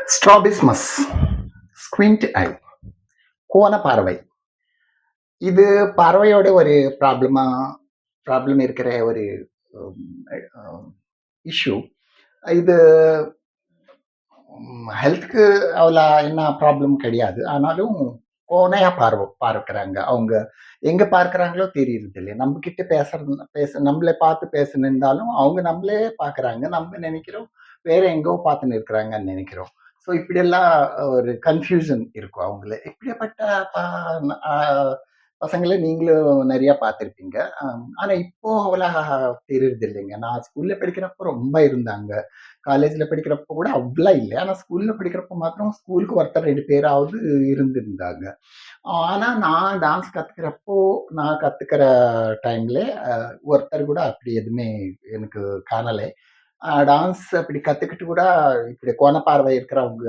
Strabismus, squint ஐ, கோண பார்வை. இது பார்வையோட ஒரு ப்ராப்ளம் இருக்கிற ஒரு இஷ்யூ. இது ஹெல்த்துக்கு அவ்வளோ என்ன ப்ராப்ளம் கிடையாது. ஆனாலும் கோணையா பார்க்குறாங்க. அவங்க எங்க பார்க்குறாங்களோ தெரியறது இல்லையா. நம்ம கிட்ட நம்மளை பார்த்து பேசணுன்னாலும் அவங்க நம்மளே பார்க்குறாங்க. நம்ம நினைக்கிறோம் வேற எங்கோ பார்த்துன்னு இருக்கிறாங்கன்னு நினைக்கிறோம். ஸோ இப்படியெல்லாம் ஒரு கன்ஃபியூஷன் இருக்கும் அவங்கள. இப்படியாப்பட்ட ப அ பசங்கள நீங்களும் நெறைய பார்த்துருப்பீங்க. ஆனா இப்போ அவ்வளா தெரியறது இல்லைங்க. நான் ஸ்கூல்ல படிக்கிறப்போ ரொம்ப இருந்தாங்க. காலேஜ்ல படிக்கிறப்போ கூட அவ்வளோ இல்ல. ஆனா ஸ்கூல்ல படிக்கிறப்போ மாத்திரம் ஸ்கூலுக்கு ஒருத்தர் 2 பேராவது இருந்திருந்தாங்க. ஆனா நான் கத்துக்கிற டைம்ல ஒருத்தர் கூட அப்படி எதுவுமே எனக்கு காணல. டான்ஸ் அப்படி கத்துக்கிட்டு கூட இப்படி கோணப்பார்வை இருக்கிறவங்க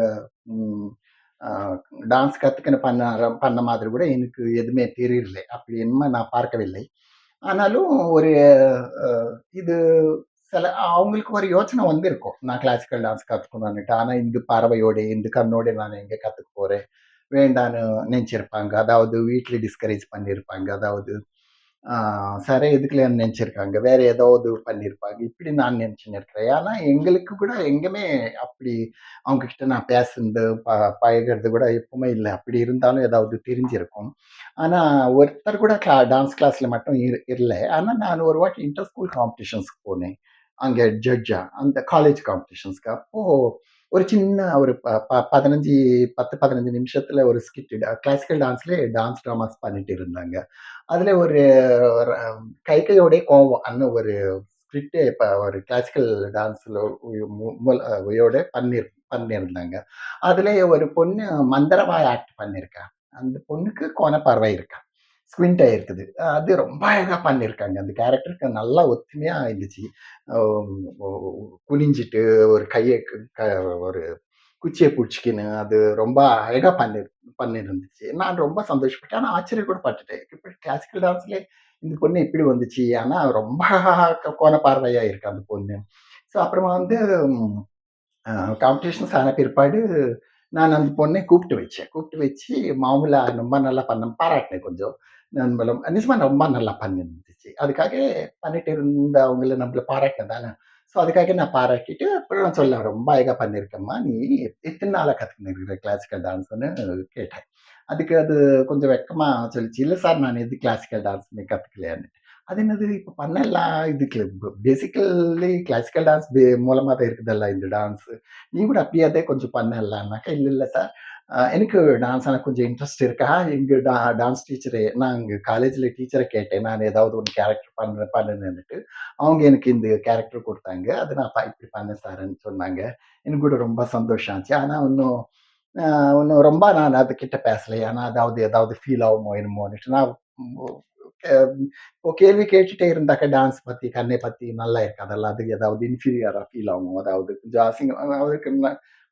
ம் அ டான்ஸ் கத்துக்கின்னு பண்ண மாதிரி கூட எனக்கு எதுவுமே தெரியல. அப்படி என்னமோ நான் பார்க்கவில்லை. ஆனாலும் ஒரு அ இது அவங்களுக்கு ஒரு யோசனை வந்திருக்கும். நான் கிளாசிக்கல் டான்ஸ் கத்துக்கணும்னுட்டு. ஆனா இந்த பார்வையோட, இந்த கண்ணோட நான் எங்க கத்துக்க போறேன்? வேண்டான்னு நெனச்சிருப்பாங்க. அதாவது வீட்ல டிஸ்கரேஜ் பண்ணியிருப்பாங்க. அதாவது ஆ சரி எதுக்குலன்னு நெனச்சிருக்காங்க. வேற ஏதாவது பண்ணியிருப்பாங்க. இப்படி நான் நெனச்சுன்னு இருக்கிறேன். ஆனா எங்களுக்கு கூட எங்குமே அப்படி அவங்க கிட்ட நான் பேசுனது, பழகுறது கூட எப்பவுமே இல்ல. அப்படி இருந்தாலும் ஏதாவது தெரிஞ்சிருக்கும். ஆனா ஒருத்தர் கூட டான்ஸ் கிளாஸ்ல மட்டும் இல்ல. ஆனா நான் ஒரு வாட்டி இன்டர் ஸ்கூல் காம்படிஷன்ஸ்க்கு போனேன். அங்க ஜட்ஜா அந்த காலேஜ் காம்படிஷன்ஸ்க்கு. அப்போ ஒரு சின்ன ஒரு ப ப 15 நிமிஷத்துல ஒரு ஸ்கிட் கிளாசிக்கல் டான்ஸ் ட்ராமாஸ் பண்ணிட்டு இருந்தாங்க. அதுல ஒரு ர கையோடே கோவம் ஒரு ஸ்கிரிப்டே இப்ப ஒரு கிளாசிக்கல் டான்ஸ்ல யோட பண்ணியிருந்தாங்க. அதுல ஒரு பொண்ணு மந்திரவாய் ஆக்ட் பண்ணியிருக்கா. அந்த பொண்ணுக்கு கோணப்பார்வை இருக்கா. ஸ்குவிண்ட் ஆயி இருக்குது. அது ரொம்ப அழகா பண்ணியிருக்காங்க. அந்த கேரக்டருக்கு நல்லா ஒத்துமையா இருந்துச்சு. அ ஒ குனிஞ்சிட்டு ஒரு கைய ஒரு குச்சிய புடிச்சுக்கின்னு அது ரொம்ப அழகா பண்ணியிருந்துச்சு. நான் ரொம்ப சந்தோஷப்பட்டேன். ஆனா ஆச்சரியம் கூட பட்டுட்டேன். இப்படி கிளாசிக்கல் டான்ஸ்லயே இந்த பொண்ணு இப்படி வந்துச்சு. ஆனா ரொம்ப கோணப்பார்வையா இருக்கு அந்த பொண்ணு. ஸோ அப்புறமா வந்து ம் அ காம்படிஷன்ஸ் ஆன பிற்பாடு நான் அந்த பொண்ணை கூப்பிட்டு வச்சு மாமூலா ரொம்ப நல்லா பாராட்டினேன் கொஞ்சம். நண்பளும் நிஜமா ரொம்ப நல்லா பண்ணியிருந்துச்சு. அதுக்காக பண்ணிட்டு இருந்தவங்கள நம்மள பாராட்டினது தானே. ஸோ அதுக்காக நான் பாராட்டிட்டு அப்புறம் சொன்னேன், "ரொம்ப அழகா பண்ணியிருக்கம்மா. நீ எத்தன நாளா கத்துக்கின்னு இருக்கிற கிளாசிக்கல் டான்ஸ்ன்னு?" கேட்டேன். அதுக்கு அது கொஞ்சம் வெட்கமா சொல்லிச்சு, "இல்ல சார் நான் எது கிளாசிக்கல் டான்ஸுமே கத்துக்கலையான்னு." அது என்னது இப்ப பண்ணலாம் இதுக்கு பேசிக்கலி கிளாசிக்கல் டான்ஸ் மூலமா தான் இருக்குதல்ல இந்த டான்ஸ். நீ கூட அப்படியாதே கொஞ்சம் பண்ணலான்னாக்கா, "இல்ல, இல்ல சார். எனக்கு டான்ஸ் ஆனா கொஞ்சம் இன்ட்ரெஸ்ட் இருக்கா? எங்க டான்ஸ் டீச்சரு நான் அங்க காலேஜ்ல டீச்சர கேட்டேன். நான் ஏதாவது ஒரு கேரக்டர் பண்ணுனேன்னுட்டு. அவங்க எனக்கு இந்த கேரக்டர் குடுத்தாங்க. அத நான் இப்படி பண்ணேன் சார்ன்னு சொன்னாங்க. எனக்கு கூட ரொம்ப சந்தோஷம் ஆச்சு. ஆனா அ இன்னும் ரொம்ப நான் அதுகிட்ட பேசல. ஏன்னா ஏதாவது ஃபீல் ஆகுமோ என்னமோன்னுட்டு. நான் அ இப்போ கேள்வி கேட்டுட்டே இருந்தாக்கா டான்ஸ் பத்தி, கண்ணை பத்தி நல்லா இருக்காதல்ல. அது ஏதாவது இன்ஃபீரியரா ஃபீல் ஆகும். அதாவது கொஞ்சம் அவருக்கு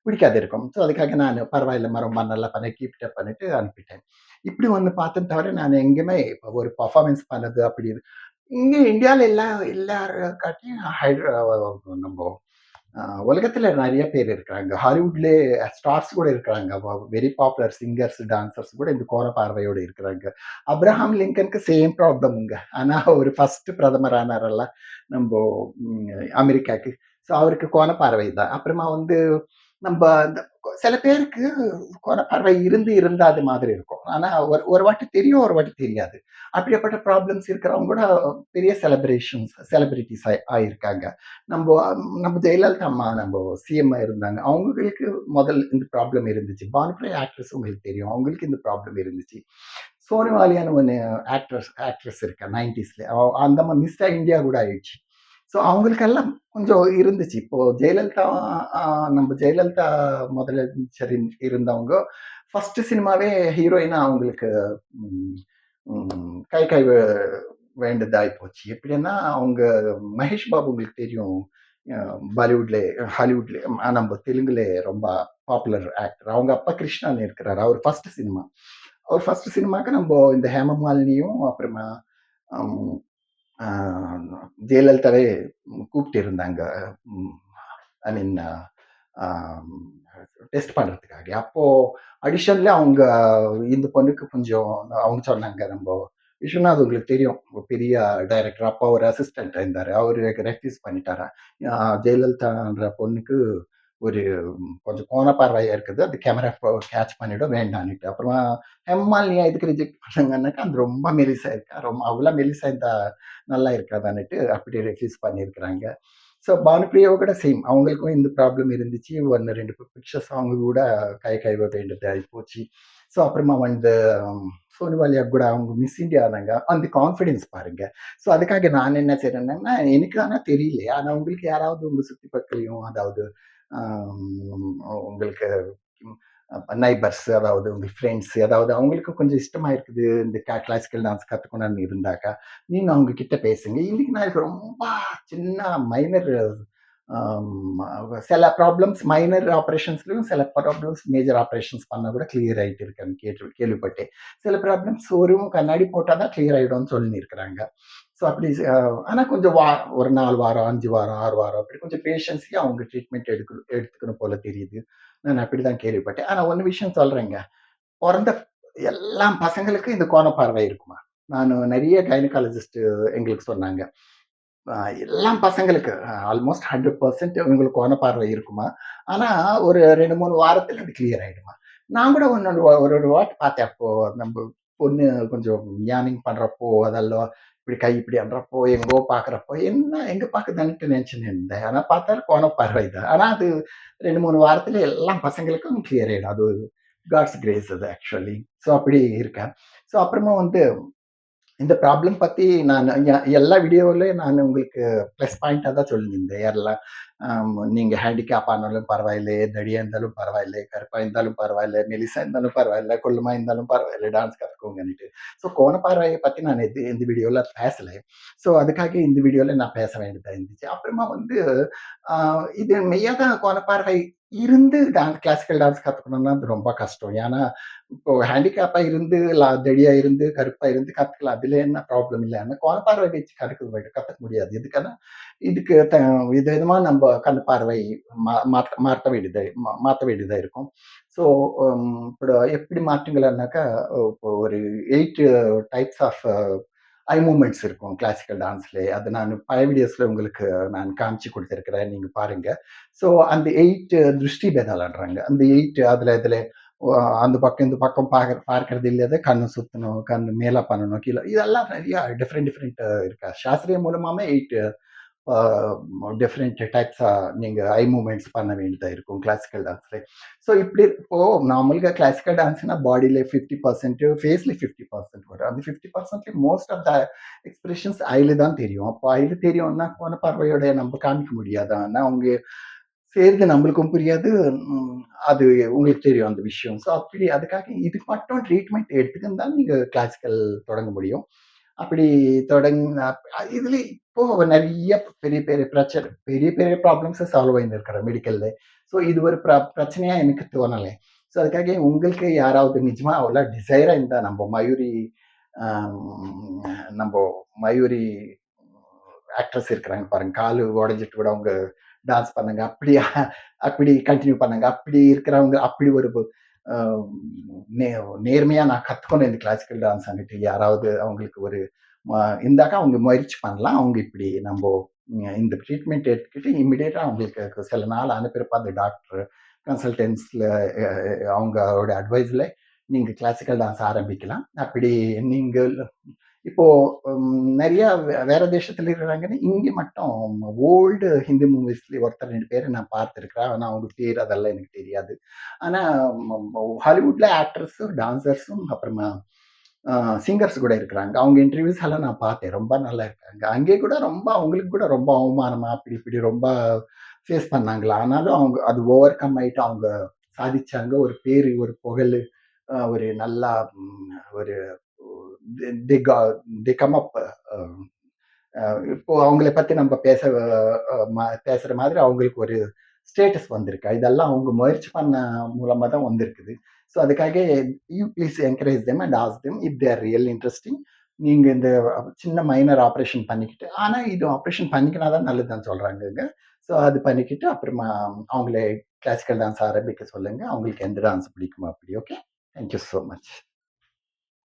பிடிக்காது இருக்கும். ஸோ அதுக்காக நானு பரவாயில்லம்மா ரொம்ப நல்லா பண்ண கீப் இட் அப் பண்ணிட்டு அனுப்பிட்டேன். இப்படி ஒண்ணு பார்த்தேன் தவிர நான் எங்கேயுமே இப்ப ஒரு பெர்ஃபார்மன்ஸ் பண்ணது அப்படி இங்க இந்தியால எல்லார காட்டியும் நம்ப அ உலகத்துல நெறைய பேர் இருக்கிறாங்க. ஹாலிவுட்லயே ஸ்டார்ஸ் கூட இருக்கிறாங்க. வெரி பாப்புலர் சிங்கர்ஸ், டான்சர்ஸ் கூட இந்த கோர பார்வையோட இருக்கிறாங்க. அப்ரஹாம் லிங்கனுக்கு சேம் ப்ராப்ளம்ங்க. ஆனா ஒரு ஃபர்ஸ்ட் பிரதமர் ஆனாரல்ல, நம்போ அமெரிக்காக்கு. ஸோ அவருக்கு கோண பார்வை தான். அப்புறமா வந்து நம்ப அந்த சில பேருக்கு கோண பார்வை இருந்தாது மாதிரி இருக்கும். ஆனா ஒரு ஒரு வாட்டி தெரியும், ஒரு வாட்டி தெரியாது. அப்படியாப்பட்ட ப்ராப்ளம்ஸ் இருக்கிறவங்க கூட பெரிய செலிபிரிட்டீஸ் ஆயிருக்காங்க. நம்போ நம்ம ஜெயலலிதா அம்மா சிஎம்மா இருந்தாங்க. அவங்களுக்கு முதல்ல இந்த ப்ராப்ளம் இருந்துச்சு. பானுப்ரியா ஆக்ட்ரஸ் உங்களுக்கு தெரியும். அவங்களுக்கு இந்த ப்ராப்ளம் இருந்துச்சு. சோனு வாலியான்னு ஒண்ணு ஆக்ட்ரஸ் இருக்கா 90ஸ்ல. அந்த அம்மா மிஸ்டர் இந்தியா கூட ஆயிடுச்சு. ஸோ அவங்களுக்கெல்லாம் கொஞ்சம் இருந்துச்சு. இப்போ ஜெயலலிதா அ நம்ம ஜெயலலிதா முதலமைச்சர் இருந்தவங்க ஃபர்ஸ்ட் சினிமாவே ஹீரோயினா அவங்களுக்கு ம் ம் கை கை வேண்டியதாயி போச்சு. எப்படின்னா அவங்க மகேஷ் பாபு உங்களுக்கு தெரியும். அ பாலிவுட்ல, ஹாலிவுட்ல நம்ம தெலுங்குல ரொம்ப பாப்புலர் ஆக்டர். அவங்க அப்பா கிருஷ்ணான்னு இருக்கிறாரு. அவர் ஃபர்ஸ்ட் சினிமாக்கு நம்ப இந்த ஹேமமாலினியும் அப்புறமா அம் ஆ ஜெயலலிதாவே கூப்பிட்டு இருந்தாங்க. ம் ஐ மீன் ஆம் டெஸ்ட் பண்றதுக்காக. அப்போ அடிஷனலா அவங்க இந்த பொண்ணுக்கு கொஞ்சம் அவங்க சொன்னாங்க, விஸ்வநாத் உங்களுக்கு தெரியும். ஒரு பெரிய டைரக்டர். அப்போ ஒரு அசிஸ்டன்ட் இருந்தாரு. அவரு ரெஃப்யூஸ் பண்ணிட்டாராம். அ ஜெயலலிதான்ற பொண்ணுக்கு ஒரு கொஞ்சம் கோணப்பார்வையா இருக்குது. அது கேமரா கேட்ச் பண்ணிடும் வேண்டான்னுட்டு. அப்புறமா "ஹெம்மாள் நீ எதுக்கு ரிஜெக்ட் பண்ணாங்கன்னாக்கா, அது ரொம்ப மெலிசா இருக்கா. அவ்வளோ மெலிசா இருந்தா நல்லா இருக்காதான்னுட்டு அப்படி ரெஃப்யூஸ் பண்ணியிருக்கிறாங்க. ஸோ பானுப்பிரியாவ கூட சேம். அவங்களுக்கும் இந்த ப்ராப்ளம் இருந்துச்சு. 1, 2 பிக்சர்ஸ் அவங்க கூட கைவிட வேண்டியது ஆயிப்போச்சு. ஸோ அப்புறமா வந்து சோனி வாலியா கூட அவங்க மிஸ் இந்தியா ஆனாங்க. அந்த கான்ஃபிடன்ஸ் பாருங்க. ஸோ அதுக்காக நான் என்ன செய்றேன்னா, எனக்கு ஆனா தெரியல. ஆனா உங்களுக்கு யாராவது உங்க சுத்தி பக்கலயும் அதாவது ஆம் உங்களுக்கு நெய்பர்ஸ் அதாவது உங்க ஃப்ரெண்ட்ஸ் அதாவது அவங்களுக்கு கொஞ்சம் இஷ்டமா இருக்குது இந்த கிளாசிக்கல் டான்ஸ் கத்துக்கணும்னு இருந்தாக்கா, நீங்க அவங்க கிட்ட பேசுங்க. இன்னைக்கு நான் ரொம்ப சின்ன மைனர் சில ப்ராப்ளம்ஸ் மைனர் ஆப்பரேஷன்ஸ்லயும் சில ப்ராப்ளம்ஸ் மேஜர் ஆப்பரேஷன்ஸ் பண்ணா கூட கிளியர் ஆயிட்டு இருக்கேன்னு கேள்விப்பட்டேன். சில ப்ராப்ளம்ஸ் ஒரு கண்ணாடி போட்டா தான் கிளியர் ஆயிடும்னு சொல்லியிருக்கிறாங்க. ஸோ அப்படி ஆனா கொஞ்சம் ஒரு 4 வாரம், 5 வாரம், 6 வாரம் அப்படி கொஞ்சம் பேஷன்ஸ்லயே அவங்க ட்ரீட்மெண்ட் எடுத்துக்கணும் போல தெரியுது. நான் அப்படிதான் கேள்விப்பட்டேன். ஆனா ஒண்ணு விஷயம் சொல்றேங்க. பொறந்த எல்லா பசங்களுக்கும் இந்த கோணப்பார்வை இருக்குமா? நானு நெறைய கைனகாலஜிஸ்ட் எங்களுக்கு சொன்னாங்க. அ எல்லாம் பசங்களுக்கு ஆல்மோஸ்ட் 100% இவங்களுக்கு கோணப்பார்வை இருக்குமா. ஆனா ஒரு 2, 3 வாரத்துல அது கிளியர் ஆயிடுமா. நான் கூட ஒரு வாட்டி பார்த்தேன். அப்போ நம்ப பொண்ணு கொஞ்சம் ஞானிங் பண்றப்போ, அதெல்லாம் இப்படி கை இப்படி அன்றப்போ, எங்கோ பார்க்குறப்போ, என்ன எங்க பார்க்குதுன்னுட்டு நெனச்சுன்னு இருந்தேன். ஆனா பார்த்தா கோணப்பார்வை தான். ஆனா அது 2, 3 வாரத்துல எல்லா பசங்களுக்கும் கிளியர் ஆயிடும். அது காட்ஸ் கிரேஸ் அது ஆக்சுவலி. ஸோ அப்படி இருக்கேன். ஸோ அப்புறமா வந்து இந்த ப்ராப்ளம் பத்தி நான் எல்லா வீடியோவிலயும் நான் உங்களுக்கு ப்ளஸ் பாயிண்ட்டா தான் சொல்லியிருந்தேன். எல்லாம் நீங்க ஹேண்டிகேப் ஆனாலும் பரவாயில்லை, தடியா இருந்தாலும் பரவாயில்லை, கருப்பா இருந்தாலும் பரவாயில்லை, மெலிசா இருந்தாலும் பரவாயில்லை, குள்ளமா இருந்தாலும் பரவாயில்லை, டான்ஸ் கத்துக்கோங்கன்னுட்டு. ஸோ கோணப்பார்வைய பத்தி நான் இந்த வீடியோல பேசல. ஸோ அதுக்காக இந்த வீடியோல நான் பேச வேண்டியதா இருந்துச்சு. அப்புறமா வந்து அ இது மெய்யா தான் கோணப்பார்வை இருந்து கிளாசிக்கல் டான்ஸ் கத்துக்கணும்னா அது ரொம்ப கஷ்டம். ஏன்னா இப்போ ஹேண்டிகேப்பா இருந்து, தடியா இருந்து, கருப்பா இருந்து கத்துக்கலாம். அதுல என்ன ப்ராப்ளம் இல்ல. ஆனா கோணப்பார்வை வச்சு கத்துக்க முடியாது. எதுக்குன்னா, இதுக்கு விதவிதமா நம்ப கண் பார்வை மாத்த வேண்டியதா இருக்கும். ஸோ இப்ப எப்படி மாற்றுங்கள்னாக்கா, இப்போ ஒரு 8 டைப்ஸ் ஆஃப் ஐ மூவ்மெண்ட்ஸ் இருக்கும் கிளாசிக்கல் டான்ஸ்லயே. அது நான் பழைய வீடியோஸ்ல உங்களுக்கு நான் காமிச்சு குடுத்திருக்கிறேன். நீங்க பாருங்க. ஸோ அந்த 8 திருஷ்டி பேதாளம்ன்றாங்க. அந்த 8 இதுல ஒ அந்த பக்கம், இந்த பக்கம் பார்க்கிறது இல்லத கண்ணு சுத்தணும், கண்ணு மேல பண்ணணும், கீழ இதெல்லாம் நெறைய டிஃபரெண்ட் டிஃபரெண்ட் இருக்கா. சாஸ்திரிய மூலமாவே 8 ஆ டிஃபரெண்ட் டைப்ஸா நீங்க ஐ மூவ்மெண்ட்ஸ் பண்ண வேண்டியதா இருக்கும் கிளாசிக்கல் டான்ஸ்ல. ஸோ இப்படி இப்போ நார்மல்‌గా கிளாசிக்கல் டான்ஸ்னா பாடில 50% ஃபேஸ்ல 50% வரும். அந்த 50% மோஸ்ட் ஆஃப் த எக்ஸ்பிரஷன்ஸ் ஐல தான் தெரியும். அப்போ ஐல தெரியும்னா கோண பார்வையோட நம்ம காமிக்க முடியாது. ஆனா அவங்க செய்றது நம்மளுக்கும் புரியாது. ம் அது உங்களுக்கு தெரியும் அந்த விஷயம். ஸோ அப்படி அதுக்காக இதுக்கு மட்டும் ட்ரீட்மெண்ட் எடுத்துக்கின்னு தான் நீங்க கிளாசிக்கல் தொடங்க முடியும். அப்படி தொடங்குன இதுல இப்போ நெறைய பெரிய பெரிய பெரிய பெரிய ப்ராப்ளம்ஸ சால்வ் பண்ணியிருக்கிறேன் மெடிக்கல்ல. ஸோ இது ஒரு பிரச்சனையா எனக்கு தோணல. ஸோ அதுக்காக உங்களுக்கு யாராவது நிஜமா அவ்வளோ டிசைரா இருந்தா நம்ப மயூரி ஆக்ட்ரஸ் இருக்கிறாங்க பாருங்க. காலு உடைஞ்சிட்டு கூட அவங்க டான்ஸ் பண்ணாங்க. அப்படி கன்டின்யூ பண்ணாங்க. அப்படி இருக்கிறவங்க அப்படி ஒரு அ நே நேர்மையா நான் கத்துக்கணும் இந்த கிளாசிக்கல் டான்ஸ் அன்னைக்கு யாராவது அவங்களுக்கு ஒரு ம இருந்தாக்கா அவங்க முயற்சி பண்ணலாம். அவங்க இப்படி இந்த ட்ரீட்மெண்ட் எடுத்துக்கிட்டு இமிடியேட்டா அவங்களுக்கு சில நாள் அனுப்பியிருப்ப அந்த டாக்டர் கன்சல்டன்ட்ஸ்ல அவங்களோட அட்வைஸ்ல நீங்க கிளாசிக்கல் டான்ஸ் ஆரம்பிக்கலாம். அப்படி நீங்கள் இப்போ நெறைய வேற தேசத்துல இருக்கிறாங்கன்னு, இங்க மட்டும் ஓல்டு ஹிந்தி மூவிஸ்ல ஒருத்தர் 2 பேர நான் பார்த்திருக்கிறேன். ஆனா அவங்க பேர் அதெல்லாம் எனக்கு தெரியாது. ஆனா ஹாலிவுட்ல ஆக்டர்ஸும், டான்சர்ஸும் அப்புறமா அ சிங்கர்ஸ் கூட இருக்கிறாங்க. அவங்க இன்டர்வியூஸ் எல்லாம் நான் பார்த்தேன். ரொம்ப நல்லா இருக்காங்க. அங்கே கூட ரொம்ப அவங்களுக்கு கூட ரொம்ப அவமானமா அப்படி இப்படி ரொம்ப ஃபேஸ் பண்ணாங்களா. ஆனாலும் அவங்க அது ஓவர் கம் ஆயிட்டு அவங்க சாதிச்சாங்க. ஒரு பேரு, ஒரு புகழு, ஒரு நல்லா ஒரு தி கா தி கம் அப் அ அ இப்போ அவங்கள பத்தி நம்ம பேசுற மாதிரி அவங்களுக்கு ஒரு ஸ்டேட்டஸ் வந்திருக்கு. இதெல்லாம் அவங்க முயற்சி பண்ண மூலமா தான் வந்திருக்குது. ஸோ அதுக்காக you please encourage them and ask them if they are real interesting. நீங்க இந்த சின்ன மைனர் ஆப்பரேஷன் பண்ணிக்கிட்டு ஆனா இது ஆப்பரேஷன் பண்ணிக்கினா தான் நல்லதுன்னு சொல்றாங்கங்க. ஸோ அது பண்ணிக்கிட்டு அப்புறமா அவங்கள கிளாசிக்கல் டான்ஸ் ஆரம்பிக்க சொல்லுங்க. அவங்களுக்கு எந்த டான்ஸ் பிடிக்குமோ அப்படி. Okay. Thank you so much.